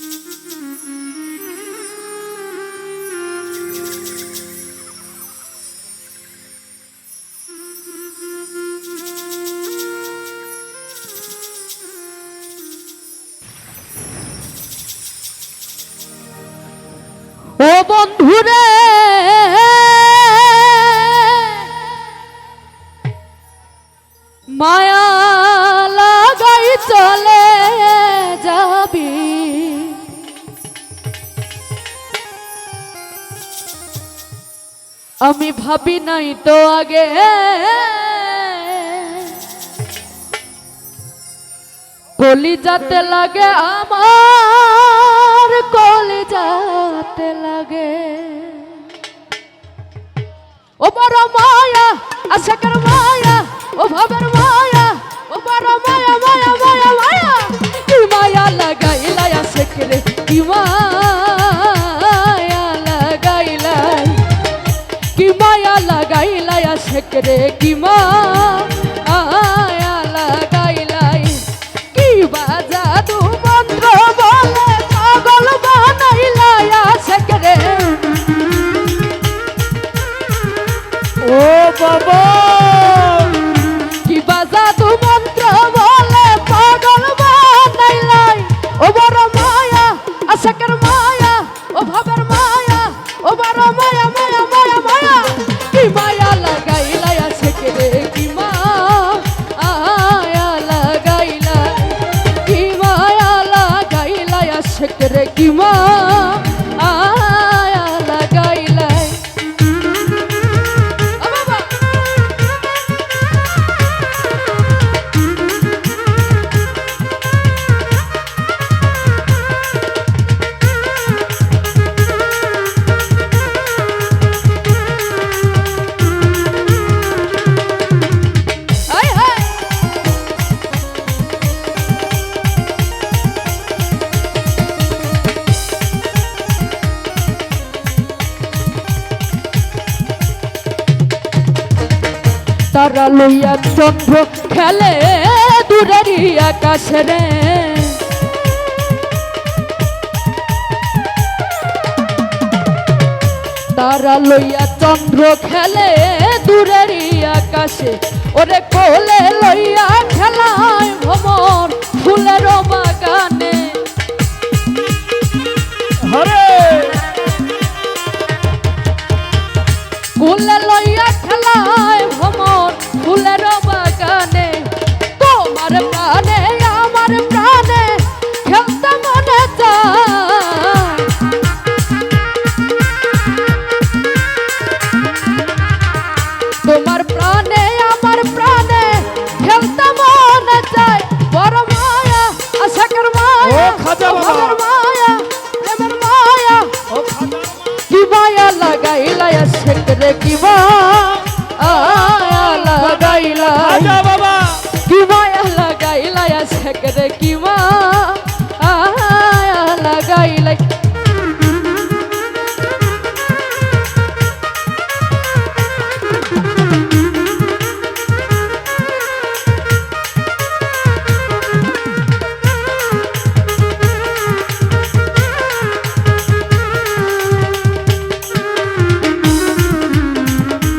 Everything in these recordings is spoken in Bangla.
ও বন্ধুরে মায়া লাগাই চলে যাবি, আমি ভাবি নাই তো আগে কলিজাতে লাগে আমার, কলিজাতে লাগে ও বড় মায়া, আশাকের মায়া, ও ভাবের মায়া, ও বড় মায়া মায়া মায়া মায়া, কি মায়া লাগাইলা আশাকেরে, কি মায়া লাগাইলা, কি মায়া লাগাইলা আশাকেরে, কি মায়া লাগাইলা, কি বাজাদু মন্ত্র বলে পাগল বানাইলা আশাকেরে। ও বাবা, কি বাজাদু মন্ত্র বলে পাগল বানাইলাই, ও বড় মায়া, আশাকের মায়া, ও ভাবের মায়া, ও বড় মায়া মায়া মায়া মায়া, কি মায়া লাগাইলাই আশাকেরে, কি মায়া লাগাইলাই, কি মায়া লাগাইলাই আশাকেরে, কি মায়া লাগাইলাই। তারা লইয়া চন্দ্র খেলে দূরেরই আকাশে রে, তারা লইয়া চন্দ্র খেলে দূরেরই আকাশে, ওরে কোলে লইয়া খেলায় ভ্রমণ ফুলের বাগানে, হরে কোলে লইয়া খেলায় ভ্রমণ ফুলের বাগানে, তোমার প্রাণে আমার প্রাণে খেলতে মনে চায়, তোমার প্রাণে আমার প্রাণে খেলতে মনে চায়, বড় মায়া, আশাকের মায়া, ও খাজা বাবা, ভাবের মায়া, প্রেমের মায়া, ও খাজা কি মায়া লাগাইলা আশাকেরে, কি মায়া লাগাইলা, খাজা বাবা, কি মায়া লাগাইলা আশাকেরে, কি মায়া লাগাইলা।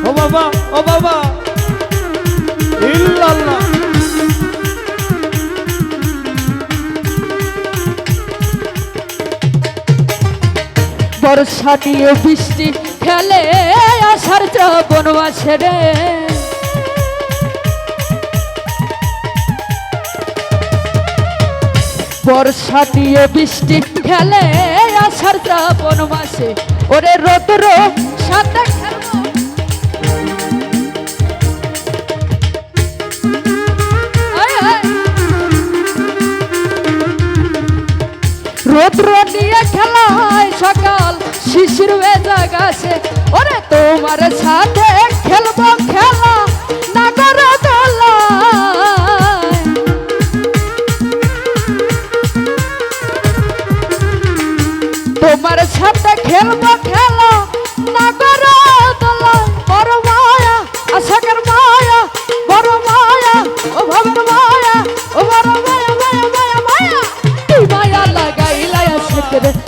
ও বাবা, ও বাবা, ইল্লাল্লাহ। বর্ষা নিয়ে বৃষ্টি খেলে আষাঢ় শ্রাবণ মাসে রে, বর্ষা নিয়ে বৃষ্টি খেলে আষাঢ় শ্রাবণ মাসে, ওরে রৌদ্র সাথে খেলবো, রৌদ্র নিয়ে খেলায় সকাল শিশির ভেজা গাছে, ওরে তোমার সাথে খেলবো খেলা নাগর দোলায়, তোমার সাথে খেলবো খেলা নাগর দোলায়, বড় মায়া, আশাকের মায়া, বড় মায়া, ও ভাবের মায়া, ও বড় মায়া মায়া মায়া মায়া, কি মায়া লাগাইলা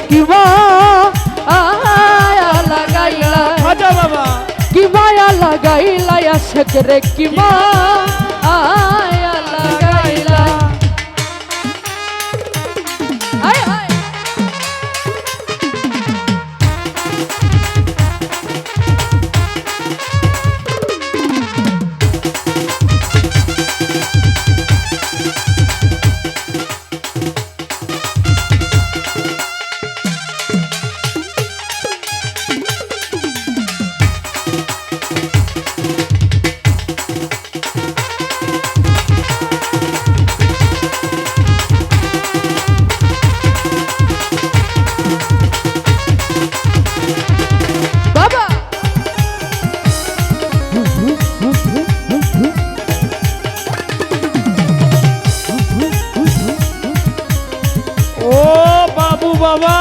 কি মায়া লাগাইলা খাজা বাবা কি মায়া লাগাইলা আশেক রে কি মায়া লাগাইলা হায় হায় বাবা ও বাবু বাবা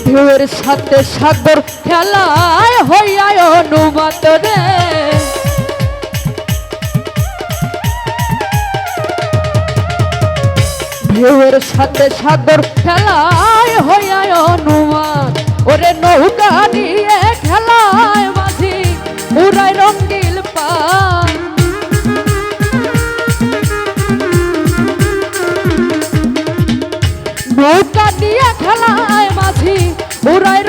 ঢেউয়ের সাথে সাগর খেলায় হইয়ায় অনুমত রে ঢেউয়ের সাথে সাগর খেলায় হইয়ায় অনুমান ওরে নৌকা নিয়ে খেলায় মাঝি উড়ায় রঙ্গিল পান নৌকা নিয়ে খেলায় মাঝি উড়ায়